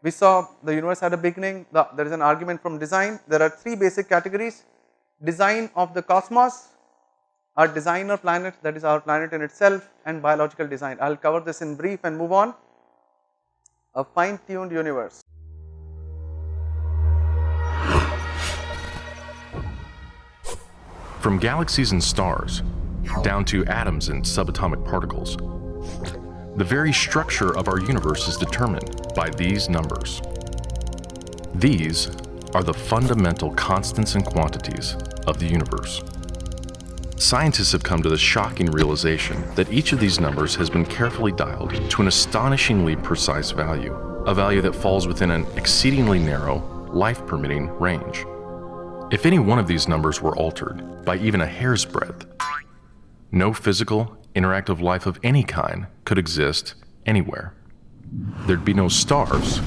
We saw the universe had a beginning. There is an argument from design. There are three basic categories: design of the cosmos, our designer planet, that is our planet in itself, and biological design. I will cover this in brief and move on. A fine-tuned universe. From galaxies and stars, down to atoms and subatomic particles, the very structure of our universe is determined by these numbers. These are the fundamental constants and quantities of the universe. Scientists have come to the shocking realization that each of these numbers has been carefully dialed to an astonishingly precise value, a value that falls within an exceedingly narrow, life-permitting range. If any one of these numbers were altered by even a hair's breadth, no physical, interactive life of any kind could exist anywhere. There'd be no stars,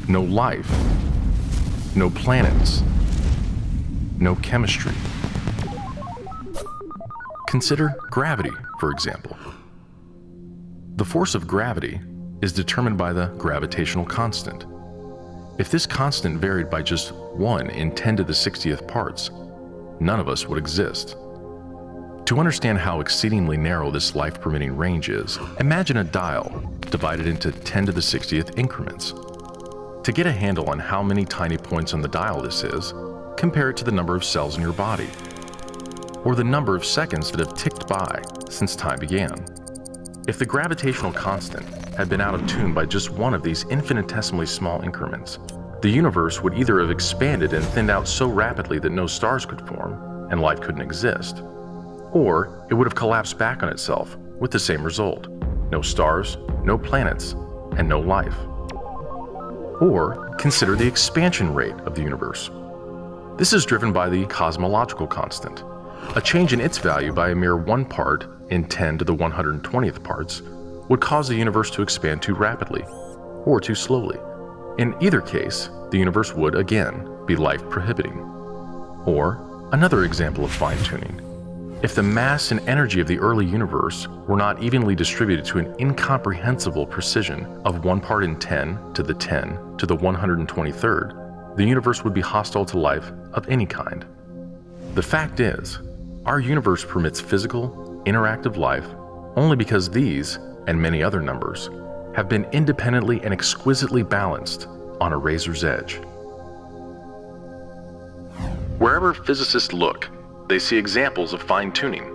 no life, no planets, no chemistry. Consider gravity, for example. The force of gravity is determined by the gravitational constant. If this constant varied by just 1 in 10 to the 60th parts, none of us would exist. To understand how exceedingly narrow this life-permitting range is, imagine a dial divided into 10 to the 60th increments. To get a handle on how many tiny points on the dial this is, compare it to the number of cells in your body, or the number of seconds that have ticked by since time began. If the gravitational constant had been out of tune by just one of these infinitesimally small increments, the universe would either have expanded and thinned out so rapidly that no stars could form and life couldn't exist, or it would have collapsed back on itself with the same result: no stars, no planets, and no life. Or consider the expansion rate of the universe. This is driven by the cosmological constant. A change in its value by a mere 1 part in 10 to the 120th parts would cause the universe to expand too rapidly or too slowly. In either case, the universe would again be life-prohibiting. Or another example of fine-tuning. If the mass and energy of the early universe were not evenly distributed to an incomprehensible precision of 1 part in 10 to the 10 to the 123rd, the universe would be hostile to life of any kind. The fact is, our universe permits physical, interactive life only because these, and many other numbers, have been independently and exquisitely balanced on a razor's edge. Wherever physicists look, they see examples of fine-tuning.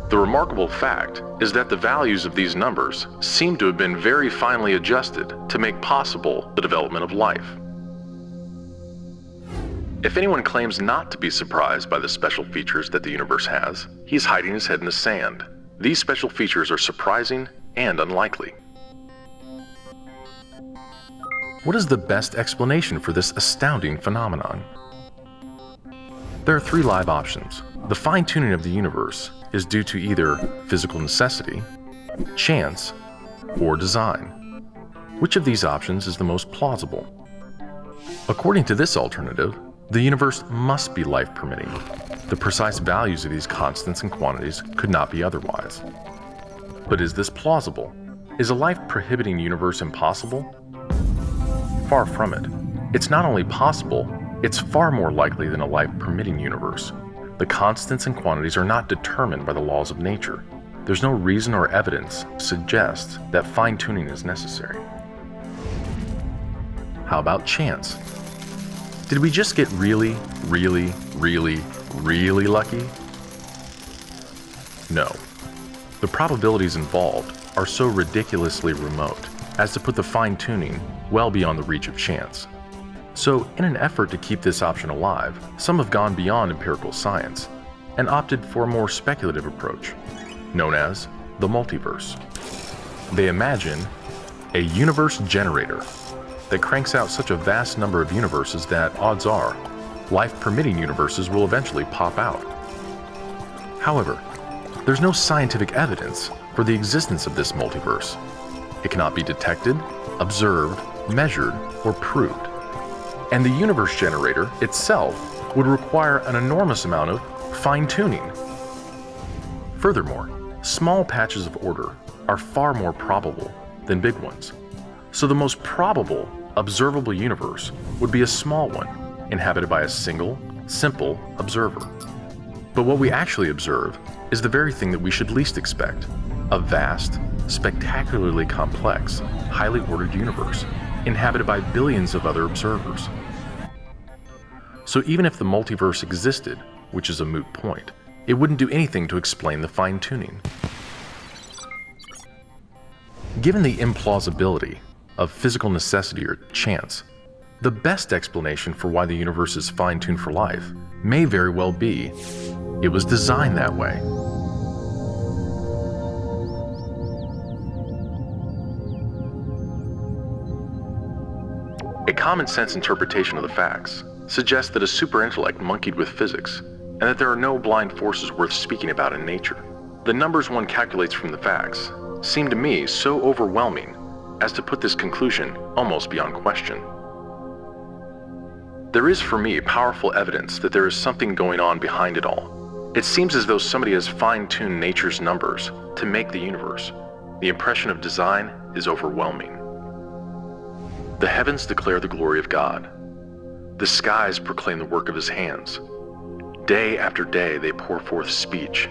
The remarkable fact is that the values of these numbers seem to have been very finely adjusted to make possible the development of life. If anyone claims not to be surprised by the special features that the universe has, he's hiding his head in the sand. These special features are surprising and unlikely. What is the best explanation for this astounding phenomenon? There are 3 live options. The fine-tuning of the universe is due to either physical necessity, chance, or design. Which of these options is the most plausible? According to this alternative, the universe must be life-permitting. The precise values of these constants and quantities could not be otherwise. But is this plausible? Is a life-prohibiting universe impossible? Far from it. It's not only possible, it's far more likely than a life-permitting universe. The constants and quantities are not determined by the laws of nature. There's no reason or evidence suggests that fine-tuning is necessary. How about chance? Did we just get really lucky? No. The probabilities involved are so ridiculously remote as to put the fine-tuning well beyond the reach of chance. So, in an effort to keep this option alive, some have gone beyond empirical science and opted for a more speculative approach, known as the multiverse. They imagine a universe generator that cranks out such a vast number of universes that, odds are, life-permitting universes will eventually pop out. However, there's no scientific evidence for the existence of this multiverse. It cannot be detected, observed, measured, or proved. And the universe generator itself would require an enormous amount of fine-tuning. Furthermore, small patches of order are far more probable than big ones. So the most probable observable universe would be a small one, inhabited by a single, simple observer. But what we actually observe is the very thing that we should least expect: a vast, spectacularly complex, highly ordered universe, inhabited by billions of other observers. So even if the multiverse existed, which is a moot point, it wouldn't do anything to explain the fine-tuning. Given the implausibility of physical necessity or chance, the best explanation for why the universe is fine-tuned for life may very well be it was designed that way. A common-sense interpretation of the facts suggests that a superintellect monkeyed with physics, and that there are no blind forces worth speaking about in nature. The numbers one calculates from the facts seem to me so overwhelming as to put this conclusion almost beyond question. There is for me powerful evidence that there is something going on behind it all. It seems as though somebody has fine-tuned nature's numbers to make the universe. The impression of design is overwhelming. The heavens declare the glory of God. The skies proclaim the work of his hands. Day after day they pour forth speech.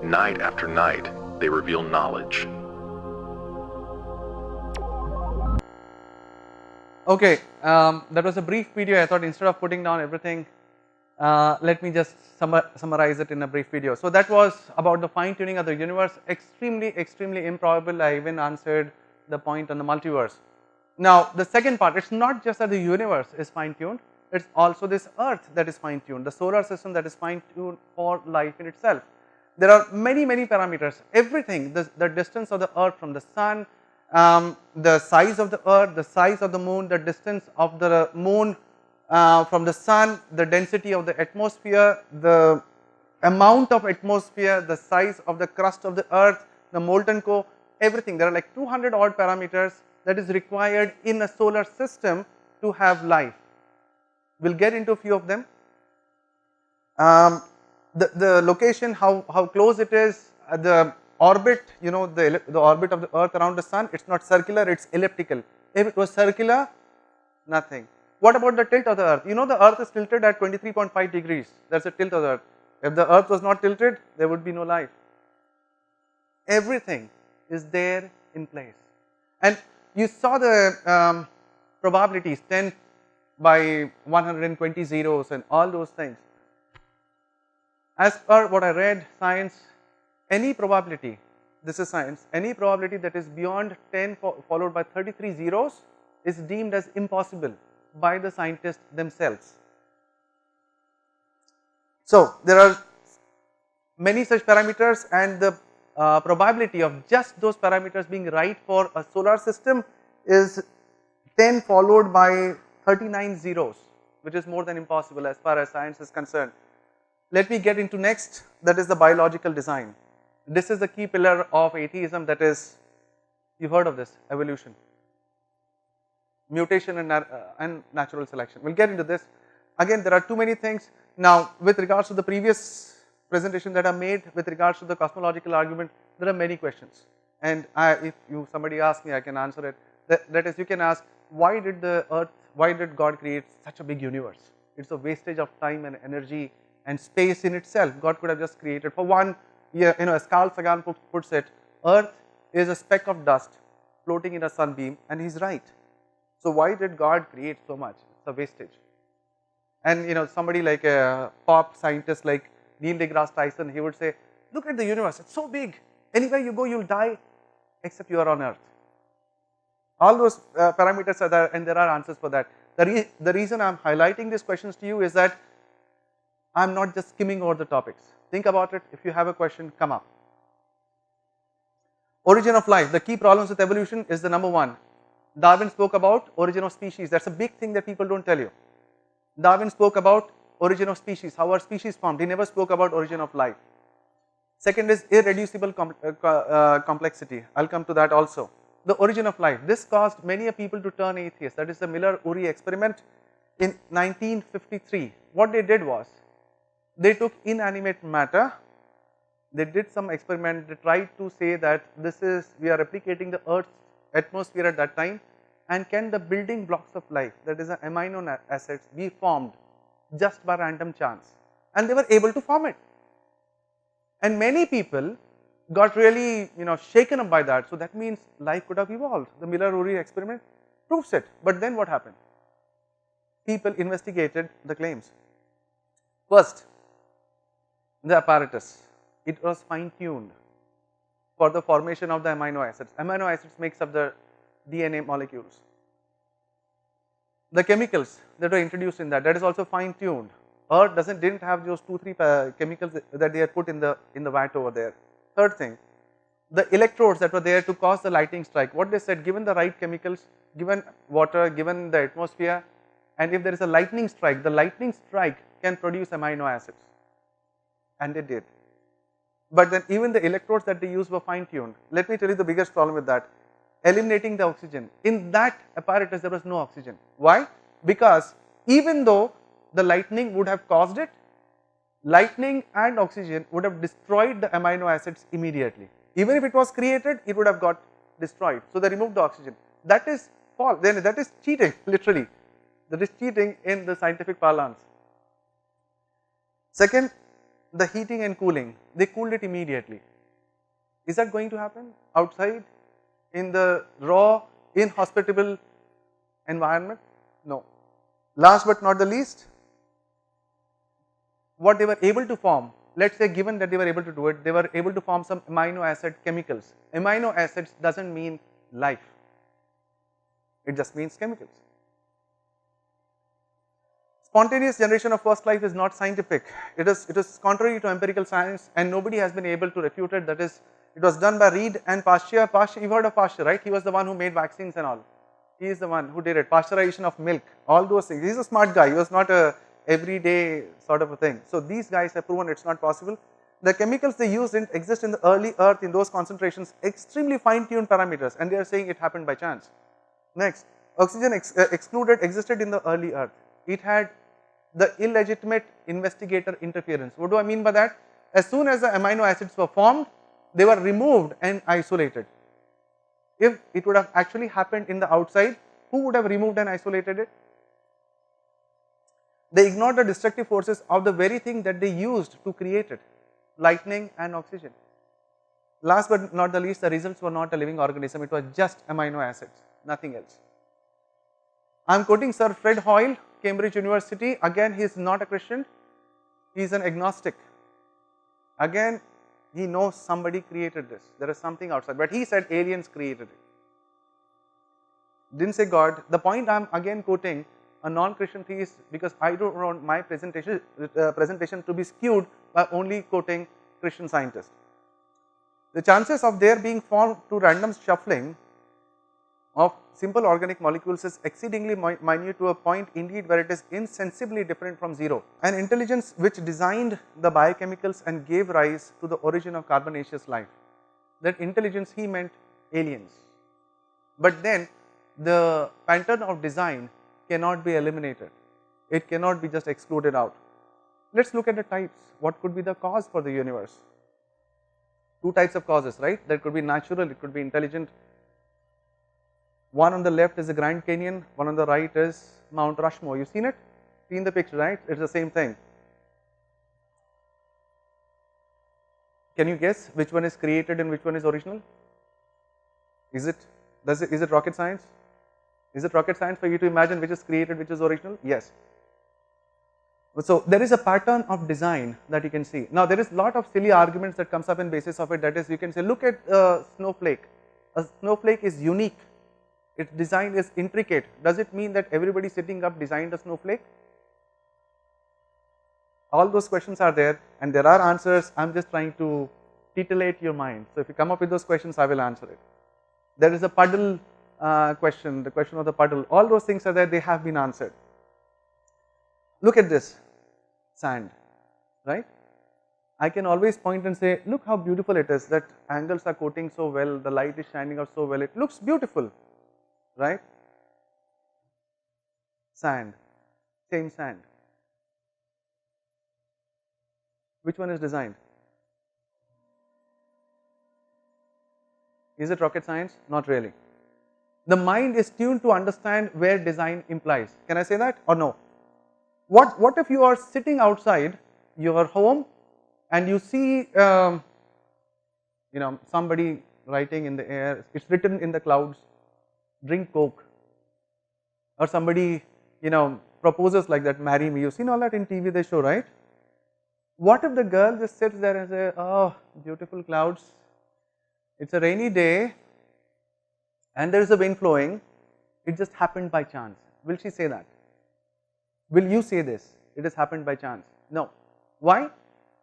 Night after night they reveal knowledge. Okay, that was a brief video. I thought instead of putting down everything, let me just summarize it in a brief video. So that was about the fine tuning of the universe. Extremely improbable. I even answered the point on the multiverse. Now the second part, it's not just that the universe is fine tuned, it's also this earth that is fine tuned, the solar system that is fine tuned for life in itself. There are many parameters, everything, the distance of the earth from the sun, the size of the earth, the size of the moon, the distance of the moon from the sun, the density of the atmosphere, the amount of atmosphere, the size of the crust of the earth, the molten core, everything. There are like 200 odd parameters that is required in a solar system to have life. We will get into a few of them. The location, how close it is, the orbit, you know, the orbit of the earth around the sun, it is not circular, it is elliptical. If it was circular, nothing. What about the tilt of the earth? You know, the earth is tilted at 23.5 degrees, that is the tilt of the earth. If the earth was not tilted, there would be no life. Everything is there in place. And you saw the probabilities 10 by 120 zeros and all those things. As per what I read, science, any probability, this is science, any probability that is beyond 10 followed by 33 zeros is deemed as impossible by the scientists themselves. So there are many such parameters, and the probability of just those parameters being right for a solar system is 10 followed by 39 zeros, which is more than impossible as far as science is concerned. Let me get into next, that is the biological design. This is the key pillar of atheism, that is, you heard of this, evolution, mutation and natural selection. We will get into this. Again, there are too many things. Now with regards to the previous presentation that I made with regards to the cosmological argument, there are many questions, and if somebody asks me, I can answer it. That is, you can ask, why did God create such a big universe? It's a wastage of time and energy and space in itself. God could have just created, for one, you know, as Carl Sagan puts it, earth is a speck of dust floating in a sunbeam, and he's right. So why did God create so much? It's a wastage. And you know, somebody like a pop scientist like Neil deGrasse Tyson, he would say, look at the universe, it's so big, anywhere you go you'll die except you are on earth. All those parameters are there, and there are answers for that. The reason I am highlighting these questions to you is that I am not just skimming over the topics. Think about it. If you have a question, come up. Origin of life. The key problems with evolution is the number one. Darwin spoke about origin of species. That's a big thing that people don't tell you. Darwin spoke about origin of species, how are species formed. He never spoke about origin of life. Second is irreducible complexity. I'll come to that also. The origin of life. This caused many people to turn atheist. That is the Miller-Urey experiment in 1953. What they did was, they took inanimate matter, they did some experiment, they tried to say that we are replicating the earth's atmosphere at that time, and can the building blocks of life, that is the amino acids, be formed just by random chance, and they were able to form it. And many people got really shaken up by that. So that means life could have evolved. The Miller-Urey experiment proves it. But then what happened? People investigated the claims. First, the apparatus, it was fine-tuned for the formation of the amino acids. Amino acids makes up the DNA molecules. The chemicals that were introduced in that is also fine-tuned. Earth didn't have those 2-3 chemicals that they had put in the vat over there. Third thing, the electrodes that were there to cause the lightning strike. What they said, given the right chemicals, given water, given the atmosphere, and if there is a lightning strike, the lightning strike can produce amino acids, and they did. But then even the electrodes that they used were fine-tuned. Let me tell you the biggest problem with that. Eliminating the oxygen. In that apparatus there was no oxygen. Why? Because even though the lightning would have caused it, lightning and oxygen would have destroyed the amino acids immediately. Even if it was created, it would have got destroyed. So they removed the oxygen. That is false. Then that is cheating, literally. That is cheating in the scientific parlance. Second, the heating and cooling. They cooled it immediately. Is that going to happen outside in the raw, inhospitable environment? No. Last but not the least, what they were able to form, let's say given that they were able to do it, they were able to form some amino acid chemicals. Amino acids doesn't mean life, it just means chemicals. Spontaneous generation of first life is not scientific, it is contrary to empirical science, and nobody has been able to refute it. That is, it was done by Reed and Pasteur. You've heard of Pasteur, right? He was the one who made vaccines and all. He is the one who did it, pasteurization of milk, all those things. He's a smart guy, he was not a everyday sort of a thing. So these guys have proven it's not possible. The chemicals they used didn't exist in the early earth in those concentrations, extremely fine-tuned parameters, and they are saying it happened by chance. Next, oxygen excluded existed in the early earth. It had the illegitimate investigator interference. What do I mean by that? As soon as the amino acids were formed, they were removed and isolated. If it would have actually happened in the outside, who would have removed and isolated it? They ignored the destructive forces of the very thing that they used to create it, lightning and oxygen. Last but not the least, the results were not a living organism, it was just amino acids, nothing else. I am quoting Sir Fred Hoyle, Cambridge University. Again, he is not a Christian, he is an agnostic. Again, he knows somebody created this, there is something outside, but he said aliens created it. Didn't say God. The point I am again quoting a non-Christian theist, because I don't want my presentation to be skewed by only quoting Christian scientists. The chances of there being formed through random shuffling of simple organic molecules is exceedingly minute, to a point indeed where it is insensibly different from zero. An intelligence which designed the biochemicals and gave rise to the origin of carbonaceous life. That intelligence, he meant aliens. But then the pattern of design cannot be eliminated, it cannot be just excluded out. Let us look at the types. What could be the cause for the universe? Two types of causes, right? That could be natural, it could be intelligent. One on the left is the Grand Canyon, one on the right is Mount Rushmore. You've seen it? Seen the picture, right? It's the same thing. Can you guess which one is created and which one is original? Is it rocket science? Is it rocket science for you to imagine which is created, which is original? Yes. So there is a pattern of design that you can see. Now there is a lot of silly arguments that comes up in basis of it. That is, you can say, look at a snowflake. A snowflake is unique, its design is intricate. Does it mean that everybody sitting up designed a snowflake? All those questions are there, and there are answers. I am just trying to titillate your mind. So if you come up with those questions, I will answer it. There is a puddle question, the question of the puddle. All those things are there, they have been answered. Look at this sand, right? I can always point and say, look how beautiful it is, that angles are coating so well, the light is shining out so well, it looks beautiful, right? Sand, same sand. Which one is designed? Is it rocket science? Not really. The mind is tuned to understand where design implies. Can I say that or no? What if you are sitting outside your home and you see somebody writing in the air, it's written in the clouds, drink Coke, or somebody proposes like that, marry me. You've seen all that in TV they show, right? What if the girl just sits there and says, oh, beautiful clouds, it's a rainy day and there is a wind flowing, it just happened by chance. Will she say that? Will you say this? It has happened by chance. No. Why?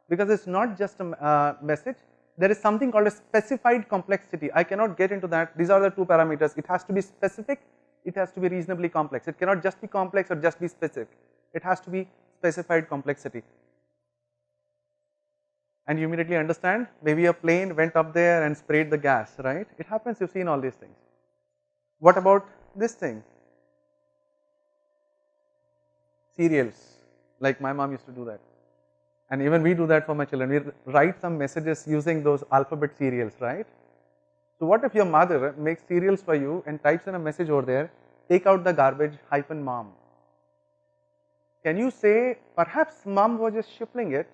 Because it's not just a message. There is something called a specified complexity. I cannot get into that. These are the two parameters. It has to be specific. It has to be reasonably complex. It cannot just be complex or just be specific. It has to be specified complexity. And you immediately understand, maybe a plane went up there and sprayed the gas, right? It happens, you've seen all these things. What about this thing? Serials, like my mom used to do that. And even we do that for my children. We write some messages using those alphabet serials, right? So what if your mother makes cereals for you and types in a message over there, take out the garbage -mom. Can you say, perhaps mom was just shuffling it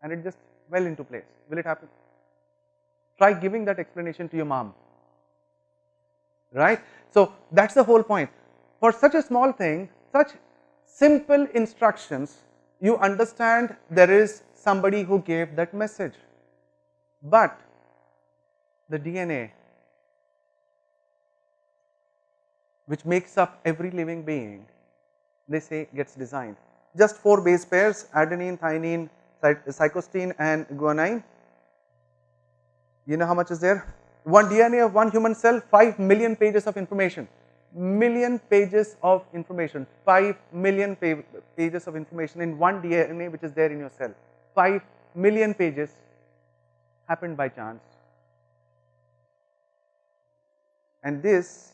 and it just fell into place? Will it happen? Try giving that explanation to your mom, right? So that's the whole point. For such a small thing, such simple instructions, you understand there is somebody who gave that message. But the DNA, which makes up every living being, they say gets designed. Just 4 base pairs, adenine, thymine, cytosine and guanine. You know how much is there? One DNA of one human cell, 5 million pages of information. Million pages of information, 5 million pages of information in one DNA which is there in your cell. 5 million pages happened by chance. And this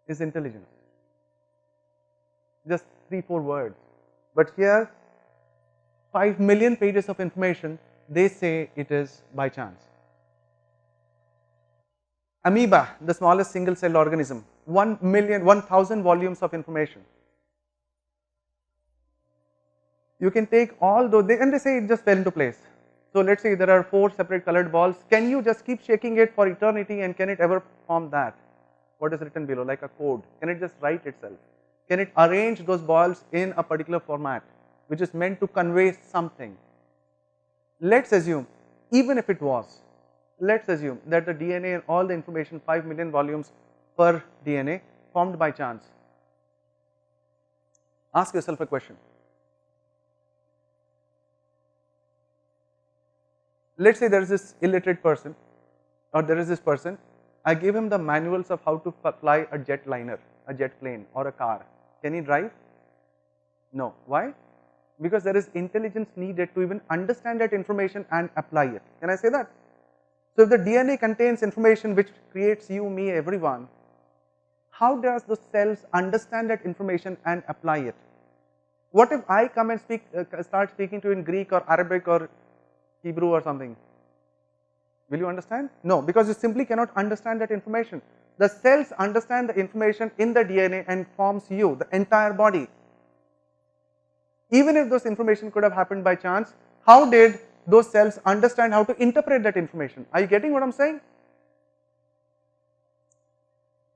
is intelligence. Just 3-4 words. But here, 5 million pages of information, they say it is by chance. Amoeba, the smallest single cell organism, 1,000 volumes of information. You can take all those, and they say it just fell into place. So let's say there are 4 separate colored balls. Can you just keep shaking it for eternity and can it ever form that? What is written below, like a code? Can it just write itself? Can it arrange those balls in a particular format which is meant to convey something? Let's assume, even if it was, let's assume that the DNA and all the information, 5 million volumes per DNA, formed by chance. Ask yourself a question. Let's say there is this illiterate person, or there is this person, I gave him the manuals of how to fly a jet liner, a jet plane or a car. Can he drive? No. Why? Because there is intelligence needed to even understand that information and apply it. Can I say that? So if the DNA contains information which creates you, me, everyone, how does the cells understand that information and apply it? What if I come and start speaking to you in Greek or Arabic or Hebrew or something? Will you understand? No, because you simply cannot understand that information. The cells understand the information in the DNA and forms you, the entire body. Even if those information could have happened by chance, how did those cells understand how to interpret that information? Are you getting what I am saying?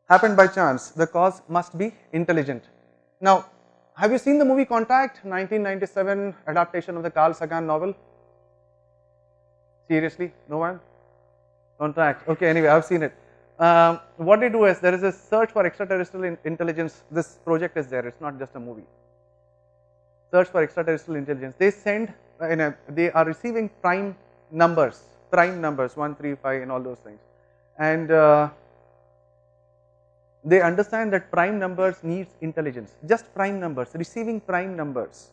Happened by chance, the cause must be intelligent. Now, have you seen the movie Contact, 1997 adaptation of the Carl Sagan novel? Seriously? No one? Contact. Okay, anyway, I have seen it. What they do is, there is a search for extraterrestrial intelligence. This project is there, it's not just a movie. Search for extraterrestrial intelligence. They send, they are receiving prime numbers, 1, 3, 5 and all those things. And they understand that prime numbers needs intelligence. Just prime numbers, receiving prime numbers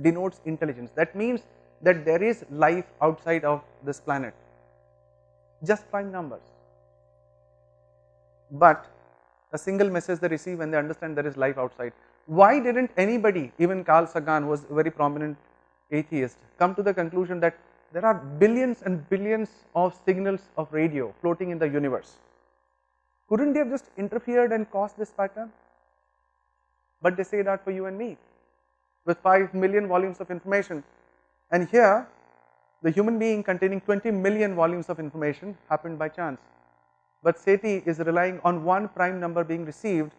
denotes intelligence. That means that there is life outside of this planet. Just prime numbers. But a single message they receive when they understand there is life outside. Why didn't anybody, even Carl Sagan, who was a very prominent atheist, come to the conclusion that there are billions and billions of signals of radio floating in the universe. Couldn't they have just interfered and caused this pattern? But they say that for you and me, with 5 million volumes of information, and here the human being containing 20 million volumes of information happened by chance. But SETI is relying on one prime number being received,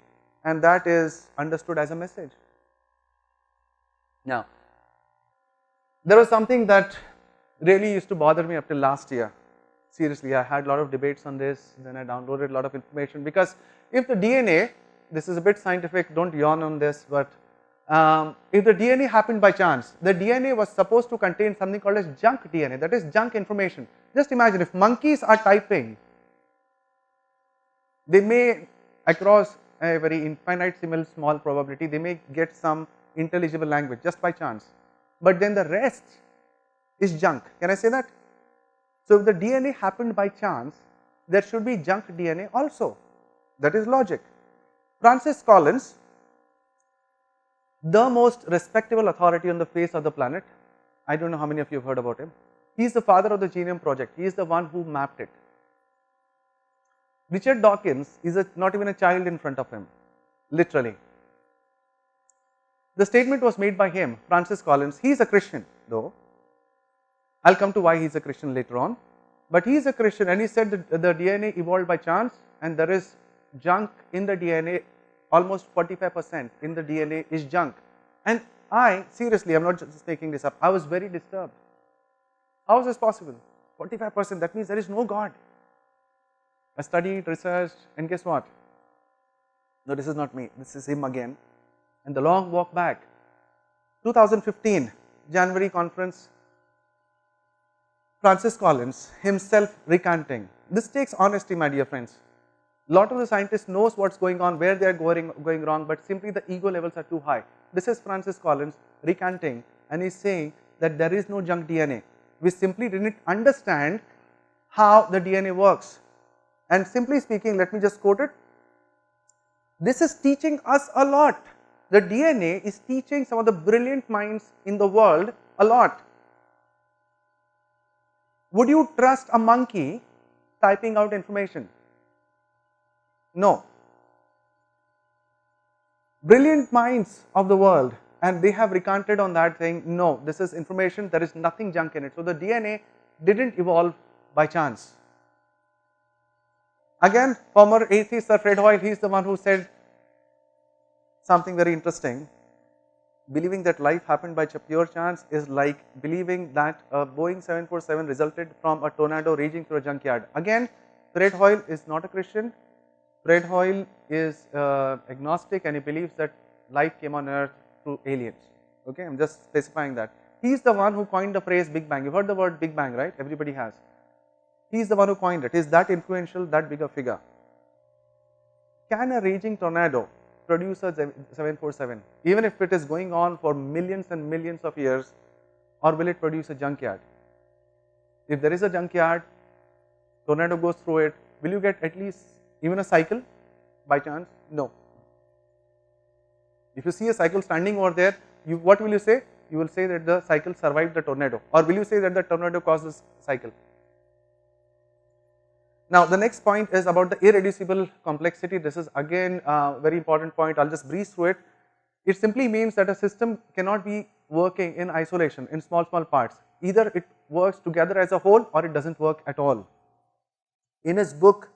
and that is understood as a message. Now, there was something that really used to bother me up till last year. Seriously, I had a lot of debates on this, then I downloaded a lot of information, because if the DNA, this is a bit scientific, don't yawn on this, but if the DNA happened by chance, the DNA was supposed to contain something called as junk DNA, that is junk information. Just imagine if monkeys are typing, they may, across a very infinitesimal small probability, they may get some intelligible language just by chance, but then the rest is junk. Can I say that? So if the DNA happened by chance, there should be junk DNA also. That is logic. Francis Collins, the most respectable authority on the face of the planet, I don't know how many of you have heard about him. He is the father of the Genome Project. He is the one who mapped it. Richard Dawkins is not even a child in front of him, literally. The statement was made by him, Francis Collins. He is a Christian though. I will come to why he is a Christian later on, but he is a Christian, and he said that the DNA evolved by chance, and there is junk in the DNA. Almost 45% in the DNA is junk, and I seriously, I am not just making this up, I was very disturbed. How is this possible? 45%, that means there is no God. I studied, researched, and guess what? No, this is not me, this is him again. And the long walk back, 2015 January conference, Francis Collins himself recanting. This takes honesty, my dear friends. Lot of the scientists knows what's going on, where they are going wrong, but simply the ego levels are too high. This is Francis Collins recanting, and he's saying that there is no junk DNA. We simply didn't understand how the DNA works. And simply speaking, let me just quote it. This is teaching us a lot. The DNA is teaching some of the brilliant minds in the world a lot. Would you trust a monkey typing out information? No. Brilliant minds of the world, and they have recanted on that, saying no, this is information, there is nothing junk in it. So the DNA didn't evolve by chance. Again, former atheist Sir Fred Hoyle, he is the one who said something very interesting. Believing that life happened by pure chance is like believing that a Boeing 747 resulted from a tornado raging through a junkyard. Again, Fred Hoyle is not a Christian. Fred Hoyle is agnostic, and he believes that life came on earth through aliens. Okay, I am just specifying that. He is the one who coined the phrase Big Bang. You heard the word Big Bang, right? Everybody has. He is the one who coined it. He is that influential, that big a figure. Can a raging tornado produce a 747, even if it is going on for millions and millions of years, or will it produce a junkyard? If there is a junkyard, tornado goes through it, will you get at least even a cycle by chance? No. If you see a cycle standing over there, what will you say? You will say that the cycle survived the tornado, or will you say that the tornado caused this cycle? Now, the next point is about the irreducible complexity. This is again a very important point. I will just breeze through it. It simply means that a system cannot be working in isolation, in small parts. Either it works together as a whole, or it doesn't work at all. In his book,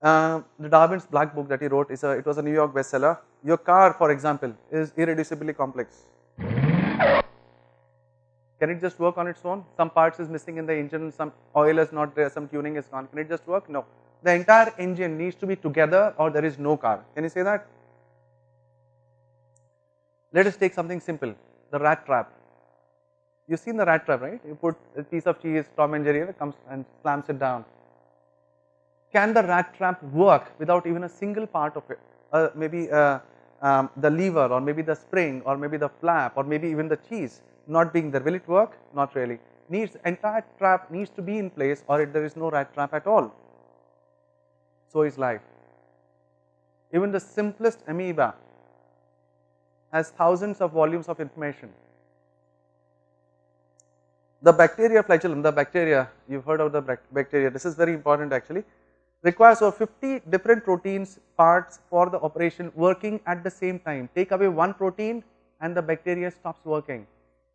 the Darwin's Black Book that he wrote, it was a New York bestseller. Your car, for example, is irreducibly complex. Can it just work on its own? Some parts is missing in the engine, some oil is not there, some tuning is gone. Can it just work? No. The entire engine needs to be together, or there is no car. Can you say that? Let us take something simple, the rat trap. You've seen the rat trap, right? You put a piece of cheese, Tom and Jerry, it comes and slams it down. Can the rat trap work without even a single part of it? Maybe the lever, or maybe the spring, or maybe the flap, or maybe even the cheese not being there. Will it work? Not really. Entire trap needs to be in place, or there is no rat trap at all. So is life. Even the simplest amoeba has thousands of volumes of information. The bacteria flagellum, the bacteria, you've heard of the bacteria, this is very important actually, requires over 50 different proteins parts for the operation working at the same time. Take away one protein and the bacteria stops working.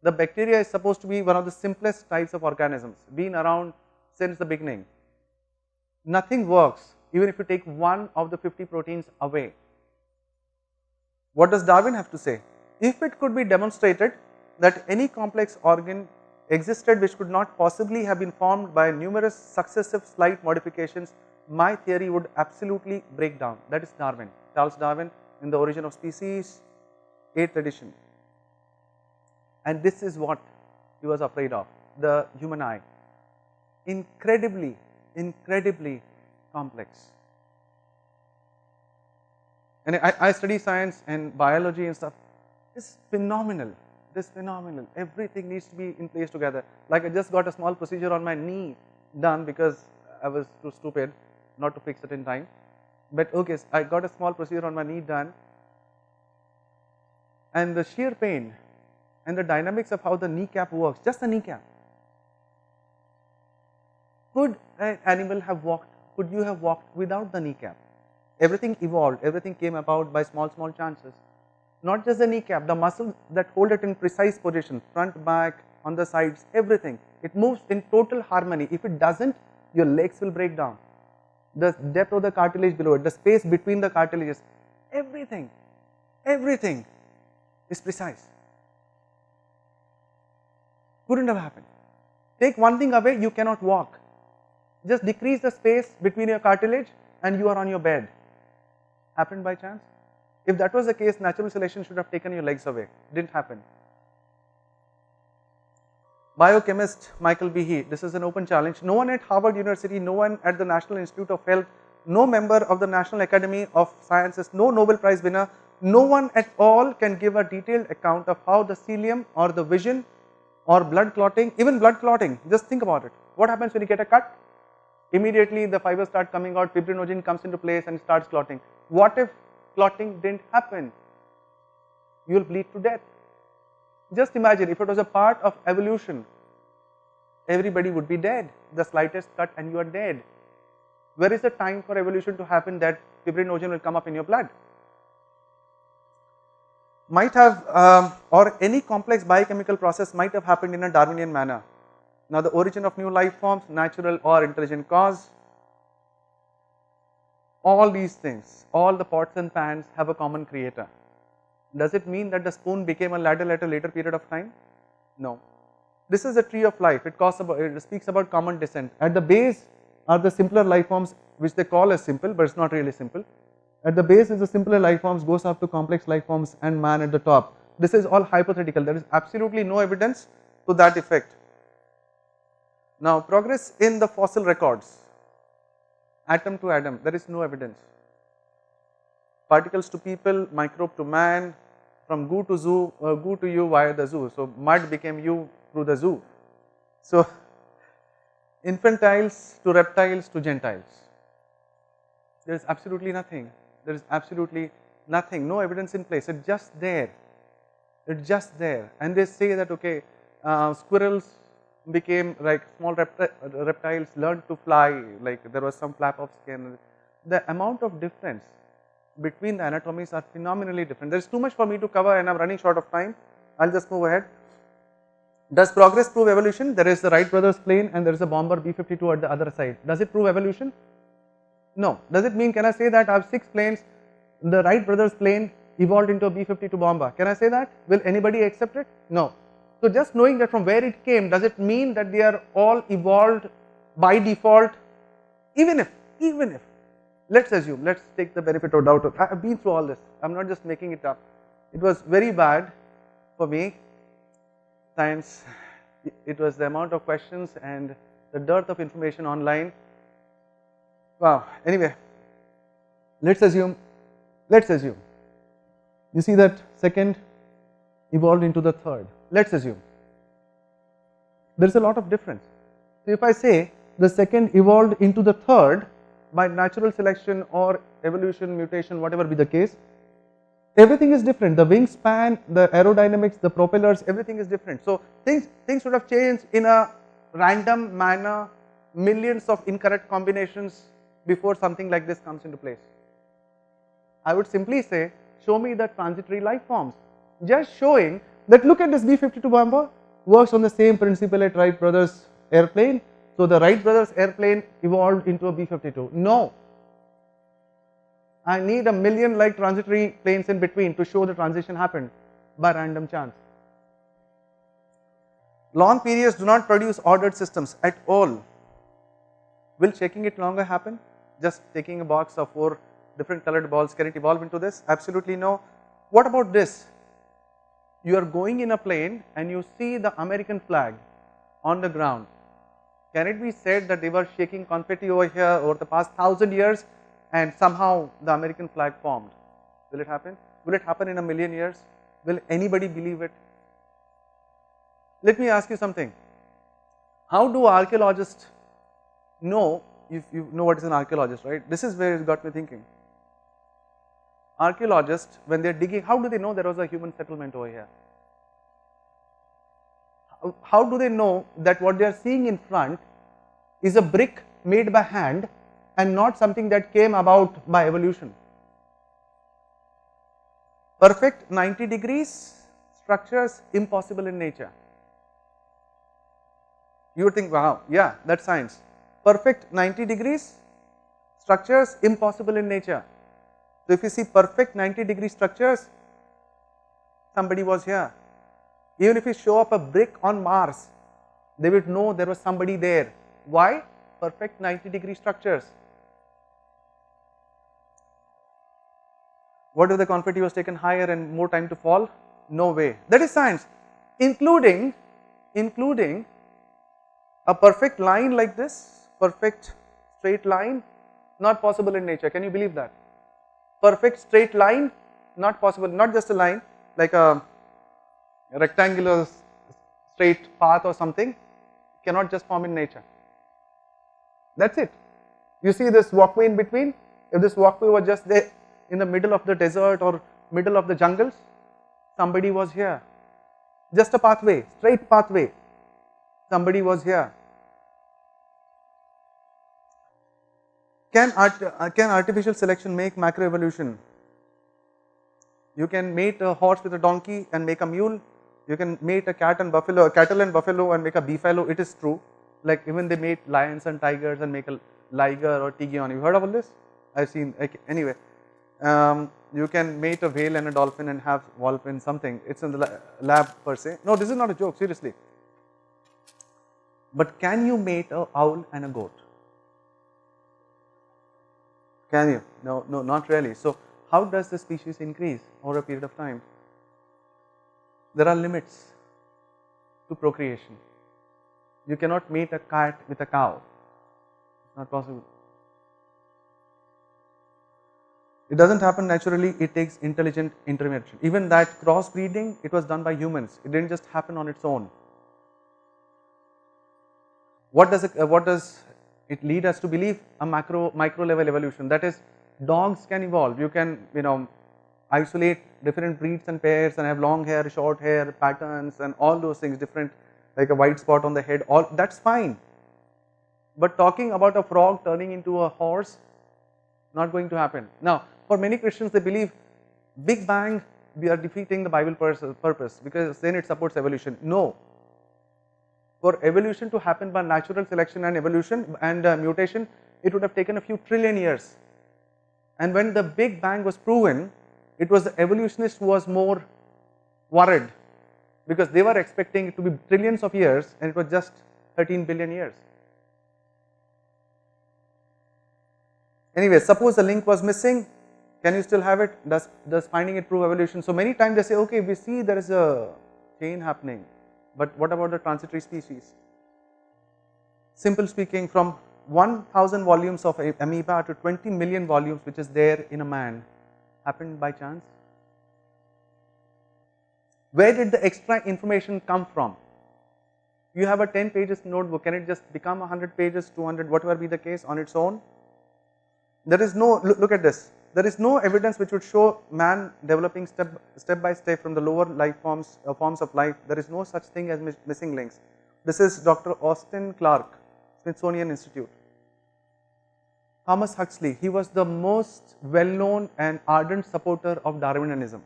The bacteria is supposed to be one of the simplest types of organisms, been around since the beginning. Nothing works even if you take one of the 50 proteins away. What does Darwin have to say? If it could be demonstrated that any complex organ existed which could not possibly have been formed by numerous successive slight modifications, my theory would absolutely break down. That is Darwin, Charles Darwin in The Origin of Species, 8th edition. And this is what he was afraid of, the human eye. Incredibly, incredibly complex. And I study science and biology and stuff. It's phenomenal. It is phenomenal. Everything needs to be in place together. Like I just got a small procedure on my knee done because I was too stupid not to fix it in time. But okay, I got a small procedure on my knee done, and the sheer pain and the dynamics of how the kneecap works, just the kneecap. Could an animal have walked? Could you have walked without the kneecap? Everything evolved, everything came about by small chances. Not just the kneecap, the muscles that hold it in precise position, front, back, on the sides, everything. It moves in total harmony. If it doesn't, your legs will break down. The depth of the cartilage below it, the space between the cartilages, everything is precise. Couldn't have happened. Take one thing away, you cannot walk. Just decrease the space between your cartilage and you are on your bed. Happened by chance? If that was the case, natural selection should have taken your legs away. Didn't happen. Biochemist Michael Behe, this is an open challenge. No one at Harvard University, no one at the National Institute of Health, no member of the National Academy of Sciences, no Nobel Prize winner, no one at all can give a detailed account of how the celium or the vision or blood clotting, even blood clotting, just think about it. What happens when you get a cut? Immediately the fibers start coming out, fibrinogen comes into place and starts clotting. What if clotting didn't happen? You will bleed to death. Just imagine if it was a part of evolution, everybody would be dead. The slightest cut and you are dead. Where is the time for evolution to happen that fibrinogen will come up in your blood? Might have, or any complex biochemical process might have happened in a Darwinian manner. Now the origin of new life forms, natural or intelligent cause, all these things, all the pots and pans have a common creator. Does it mean that the spoon became a ladle at a later period of time? No. This is the tree of life. It speaks about common descent. At the base are the simpler life forms which they call as simple, but it's not really simple. At the base is the simpler life forms, goes up to complex life forms, and man at the top. This is all hypothetical. There is absolutely no evidence to that effect. Now progress in the fossil records, atom to atom, there is no evidence. Particles to people, microbe to man, from goo to you via the zoo. So mud became you through the zoo. So infantiles to reptiles to gentiles. There is absolutely nothing. There is absolutely nothing. No evidence in place. It's just there. It's just there. And they say that okay, squirrels became like small reptiles learned to fly. Like there was some flap of skin. The amount of difference between the anatomies are phenomenally different. There is too much for me to cover and I am running short of time. I will just move ahead. Does progress prove evolution? There is the Wright brothers plane and there is a bomber B-52 at the other side. Does it prove evolution? No. Does it mean, can I say that I have 6 planes, the Wright brothers plane evolved into a B-52 bomber? Can I say that? Will anybody accept it? No. So just knowing that from where it came, does it mean that they are all evolved by default? Even if, let's assume, let's take the benefit of doubt. I have been through all this. I am not just making it up. It was very bad for me. Science, it was the amount of questions and the dearth of information online. Wow. Anyway, let's assume. You see that second evolved into the third. Let's assume. There is a lot of difference. So if I say the second evolved into the third by natural selection or evolution, mutation, whatever be the case, Everything is different. The wingspan, the aerodynamics, the propellers, everything is different. So things would have changed in a random manner, millions of incorrect combinations before something like this comes into place. I would simply say, show me the transitory life forms. Just showing that, look at this B-52 bomber, works on the same principle at Wright brothers airplane. So the Wright brothers airplane evolved into a B-52. No. I need a million like transitory planes in between to show the transition happened by random chance. Long periods do not produce ordered systems at all. Will shaking it longer happen? Just taking a box of 4 different colored balls, can it evolve into this? Absolutely no. What about this? You are going in a plane and you see the American flag on the ground. Can it be said that they were shaking confetti over here over the past 1000 years and somehow the American flag formed? Will it happen? Will it happen in a million years? Will anybody believe it? Let me ask you something. How do archaeologists know, if you know what is an archaeologist, right? This is where it got me thinking. Archaeologists, when they are digging, how do they know there was a human settlement over here? How do they know that what they are seeing in front is a brick made by hand and not something that came about by evolution? Perfect 90 degrees structures impossible in nature. You would think, wow, yeah, that's science. Perfect 90 degrees structures impossible in nature. So if you see perfect 90-degree structures, somebody was here. Even if you show up a brick on Mars, they would know there was somebody there. Why? Perfect 90-degree structures. What if the confetti was taken higher and more time to fall? No way. That is science, including a perfect line like this, perfect straight line, not possible in nature. Can you believe that? Perfect straight line, not possible, not just a line, like a rectangular straight path or something, cannot just form in nature. That's it. You see this walkway in between? If this walkway was just there in the middle of the desert or middle of the jungles, somebody was here. Just a pathway, straight pathway, somebody was here. Can artificial selection make macroevolution? You can mate a horse with a donkey and make a mule. You can mate a cattle and buffalo and make a beefalo. It is true. Like even they mate lions and tigers and make a liger or tigion. You heard of all this? I've seen. Like, anyway, you can mate a whale and a dolphin and have wolf in something. It's in the lab per se. No, this is not a joke. Seriously. But can you mate a owl and a goat? Can you? No, not really. So how does the species increase over a period of time? There are limits to procreation. You cannot mate a cat with a cow. It's not possible. It doesn't happen naturally, it takes intelligent intervention. Even that crossbreeding, it was done by humans. It didn't just happen on its own. What does it lead us to believe? A micro level evolution. That is, dogs can evolve. You can, isolate different breeds and pairs and have long hair, short hair, patterns and all those things different, like a white spot on the head, all that's fine. But talking about a frog turning into a horse, not going to happen. Now, for many Christians, they believe Big Bang, we are defeating the Bible purpose because then it supports evolution. No. For evolution to happen by natural selection and evolution and mutation, it would have taken a few trillion years. And when the Big Bang was proven, it was the evolutionist who was more worried because they were expecting it to be trillions of years and it was just 13 billion years. Anyway, suppose the link was missing, can you still have it? Does finding it prove evolution? So many times they say, okay, we see there is a chain happening. But what about the transitory species? Simple speaking, from 1000 volumes of amoeba to 20 million volumes which is there in a man, happened by chance? Where did the extra information come from? You have a 10 pages notebook, can it just become 100 pages, 200, whatever be the case on its own? There is no, look at this, there is no evidence which would show man developing step by step from the lower life forms of life. There is no such thing as missing links. This is Dr. Austin Clarke, Smithsonian Institute. Thomas Huxley, he was the most well-known and ardent supporter of Darwinianism,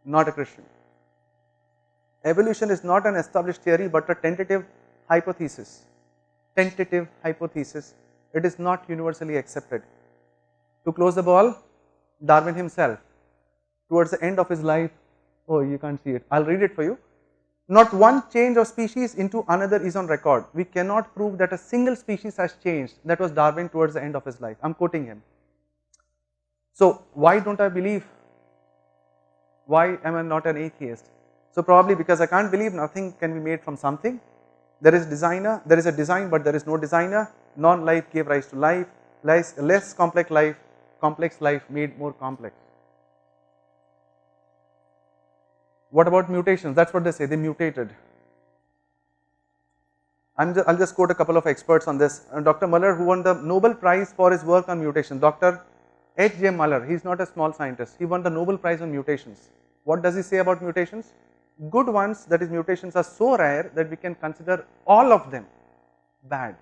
not a Christian. Evolution is not an established theory but a tentative hypothesis. Tentative hypothesis. It is not universally accepted. To close the ball, Darwin himself, towards the end of his life, oh, you can't see it, I'll read it for you. Not one change of species into another is on record. We cannot prove that a single species has changed. That was Darwin towards the end of his life. I am quoting him. So, why don't I believe? Why am I not an atheist? So, probably because I can't believe nothing can be made from something. There is a design but there is no designer. Non-life gave rise to life. Less complex life made more complex. What about mutations? That's what they say, they mutated. I'll just quote a couple of experts on this. Dr. Muller, who won the Nobel Prize for his work on mutation. Dr. H.J. Muller, he is not a small scientist. He won the Nobel Prize on mutations. What does he say about mutations? Good ones, that is mutations, are so rare that we can consider all of them bad.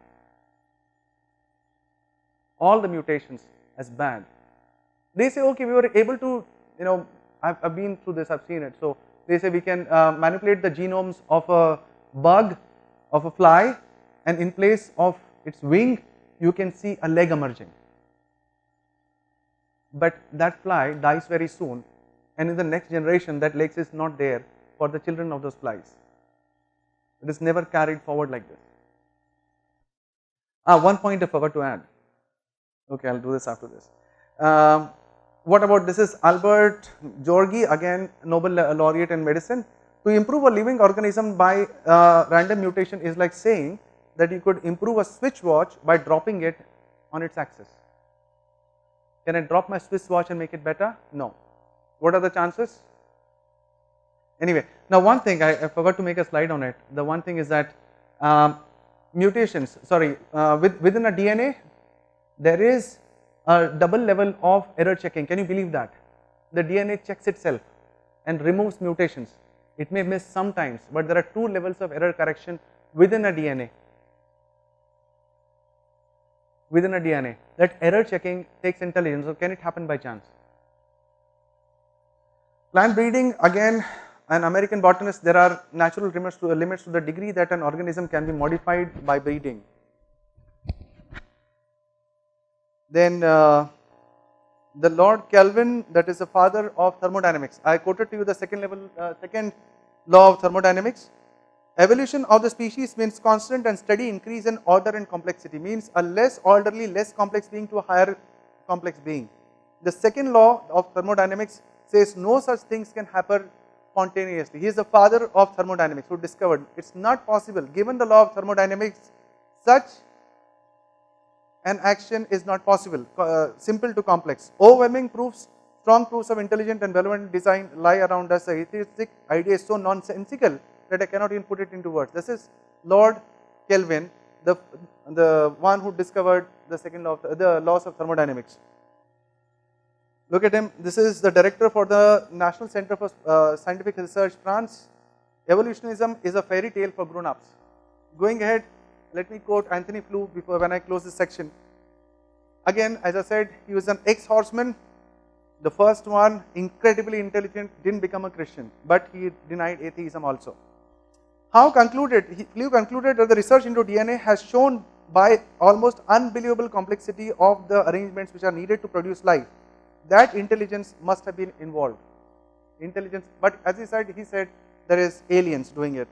All the mutations as bad. They say, okay, we were able to, I've been through this, I've seen it. So, they say we can manipulate the genomes of a bug, of a fly, and in place of its wing, you can see a leg emerging. But that fly dies very soon, and in the next generation, that leg is not there for the children of those flies. It is never carried forward like this. One point I forgot to add. Okay, I'll do this after this. What about this is Albert Georgi, again Nobel laureate in medicine. To improve a living organism by random mutation is like saying that you could improve a Swiss watch by dropping it on its axis. Can I drop my Swiss watch and make it better? No. What are the chances? Anyway, now one thing I forgot to make a slide on it. The one thing is that mutations, within a DNA, there is a double level of error checking. Can you believe that? The DNA checks itself and removes mutations. It may miss sometimes, but there are two levels of error correction within a DNA. Within a DNA, that error checking takes intelligence, or can it happen by chance? Plant breeding, again an American botanist, there are natural limits to the degree that an organism can be modified by breeding. Then the Lord Kelvin, that is the father of thermodynamics. I quoted to you the second law of thermodynamics. Evolution of the species means constant and steady increase in order and complexity, means a less orderly, less complex being to a higher complex being. The second law of thermodynamics says no such things can happen spontaneously. He is the father of thermodynamics who discovered it's not possible. Given the law of thermodynamics, such an action is not possible, simple to complex. Overwhelming proofs, strong proofs of intelligent and benevolent design lie around us. The atheistic idea is so nonsensical that I cannot even put it into words. This is Lord Kelvin, the one who discovered the second law of the laws of thermodynamics. Look at him. This is the director for the National Center for Scientific Research, France. Evolutionism is a fairy tale for grown-ups. Going ahead, let me quote Anthony Flew when I close this section. Again, as I said, he was an ex-horseman. The first one, incredibly intelligent, didn't become a Christian, but he denied atheism also. Flew concluded that the research into DNA has shown by almost unbelievable complexity of the arrangements which are needed to produce life, that intelligence must have been involved. Intelligence, but as he said there is aliens doing it.